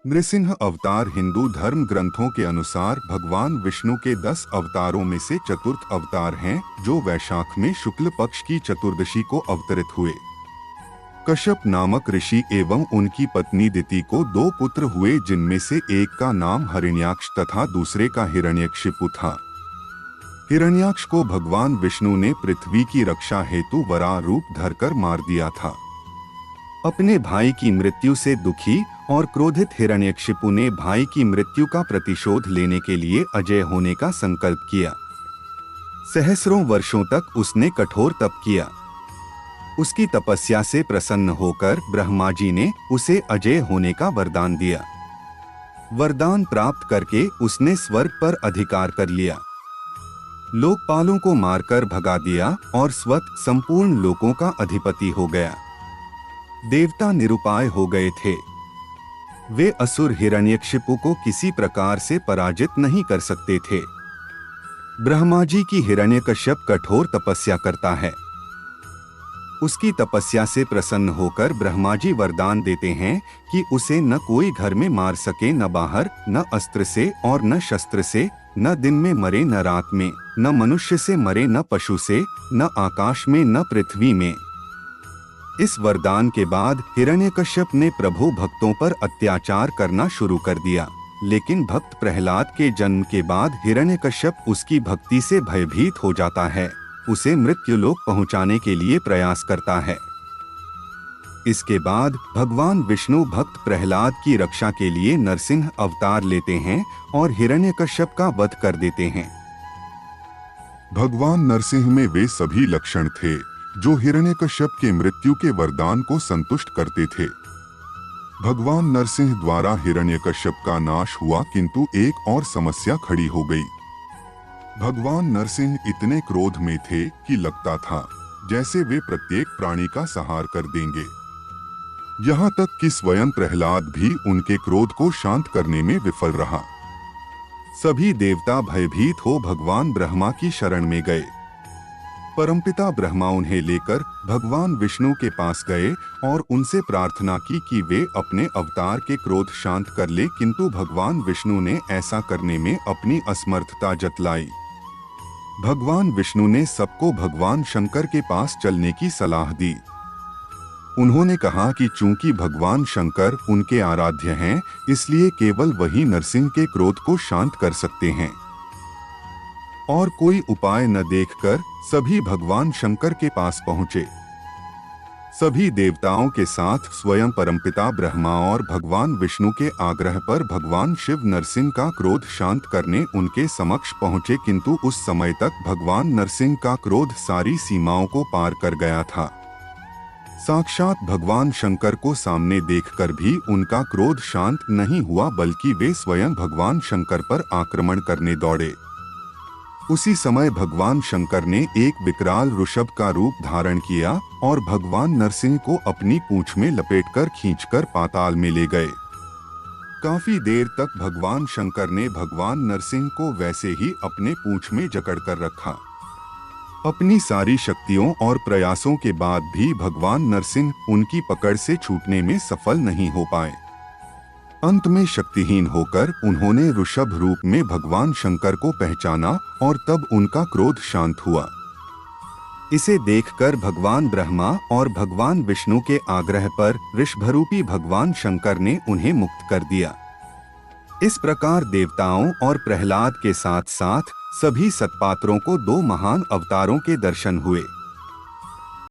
नृसिंह अवतार हिंदू धर्म ग्रंथों के अनुसार भगवान विष्णु के 10 अवतारों में से चतुर्थ अवतार हैं, जो वैशाख में शुक्ल पक्ष की चतुर्दशी को अवतरित हुए। कश्यप नामक ऋषि एवं उनकी पत्नी दिति को 2 पुत्र हुए, जिनमें से एक का नाम हिरण्याक्ष तथा दूसरे का हिरण्यकशिपु था। हिरण्याक्ष को भगवान विष्णु ने पृथ्वी की रक्षा हेतु वराह रूप धरकर मार दिया था। अपने भाई की मृत्यु से दुखी और क्रोधित हिरण्यकशिपु ने भाई की मृत्यु का प्रतिशोध लेने के लिए अजय होने का संकल्प किया। सहस्रों वर्षों तक उसने कठोर तप किया। उसकी तपस्या से प्रसन्न होकर ब्रह्मा जी ने उसे अजय होने का वरदान दिया। वरदान प्राप्त करके उसने स्वर्ग पर अधिकार कर लिया, लोकपालों को मारकर भगा दिया और स्वतः संपूर्ण लोकों का अधिपति हो गया। देवता निरुपाय हो गए थे। वे असुर हिरण्यकशिपु को किसी प्रकार से पराजित नहीं कर सकते थे। ब्रह्मा जी की हिरण्यकश्यप कठोर तपस्या करता है। उसकी तपस्या से प्रसन्न होकर ब्रह्मा जी वरदान देते हैं कि उसे न कोई घर में मार सके, न बाहर, न अस्त्र से और न शस्त्र से, न दिन में मरे न रात में, न मनुष्य से मरे न पशु से, न आकाश में न पृथ्वी में। इस वरदान के बाद हिरण्यकश्यप ने प्रभु भक्तों पर अत्याचार करना शुरू कर दिया, लेकिन भक्त प्रहलाद के जन्म के बाद हिरण्यकश्यप उसकी भक्ति से भयभीत हो जाता है, उसे मृत्युलोक पहुंचाने के लिए प्रयास करता है। इसके बाद भगवान विष्णु भक्त प्रहलाद की रक्षा के लिए नरसिंह अवतार लेते हैं और हिरण्यकश्यप का वध कर देते हैं। भगवान नरसिंह में वे सभी लक्षण थे जो हिरण्यकश्यप के मृत्यु के वरदान को संतुष्ट करते थे। भगवान नरसिंह द्वारा हिरण्यकश्यप का नाश हुआ, किंतु एक और समस्या खड़ी हो गई। भगवान नरसिंह इतने क्रोध में थे कि लगता था जैसे वे प्रत्येक प्राणी का संहार कर देंगे। यहाँ तक कि स्वयं प्रहलाद भी उनके क्रोध को शांत करने में विफल रहा। सभी देवता भयभीत हो भगवान ब्रह्मा की शरण में गए। परमपिता ब्रह्मा उन्हें लेकर भगवान विष्णु के पास गए और उनसे प्रार्थना की कि वे अपने अवतार के क्रोध शांत कर ले, किंतु भगवान विष्णु ने ऐसा करने में अपनी असमर्थता जतलाई। भगवान विष्णु ने सबको भगवान शंकर के पास चलने की सलाह दी। उन्होंने कहा कि चूंकि भगवान शंकर उनके आराध्य हैं, इसलिए केवल वही नरसिंह के क्रोध को शांत कर सकते हैं। और कोई उपाय न देखकर सभी भगवान शंकर के पास पहुंचे। सभी देवताओं के साथ स्वयं परमपिता ब्रह्मा और भगवान विष्णु के आग्रह पर भगवान शिव नरसिंह का क्रोध शांत करने उनके समक्ष पहुंचे, किंतु उस समय तक भगवान नरसिंह का क्रोध सारी सीमाओं को पार कर गया था। साक्षात भगवान शंकर को सामने देखकर भी उनका क्रोध शांत नहीं हुआ, बल्कि वे स्वयं भगवान शंकर पर आक्रमण करने दौड़े। उसी समय भगवान शंकर ने एक विकराल ऋषभ का रूप धारण किया और भगवान नरसिंह को अपनी पूंछ में लपेटकर खींचकर पाताल में ले गए। काफी देर तक भगवान शंकर ने भगवान नरसिंह को वैसे ही अपने पूंछ में जकड़कर रखा। अपनी सारी शक्तियों और प्रयासों के बाद भी भगवान नरसिंह उनकी पकड़ से छूटने में सफल नहीं हो पाए। अंत में शक्तिहीन होकर उन्होंने ऋषभ रूप में भगवान शंकर को पहचाना और तब उनका क्रोध शांत हुआ। इसे देखकर भगवान ब्रह्मा और भगवान विष्णु के आग्रह पर ऋषभरूपी भगवान शंकर ने उन्हें मुक्त कर दिया। इस प्रकार देवताओं और प्रहलाद के साथ साथ सभी सत्पात्रों को 2 महान अवतारों के दर्शन हुए।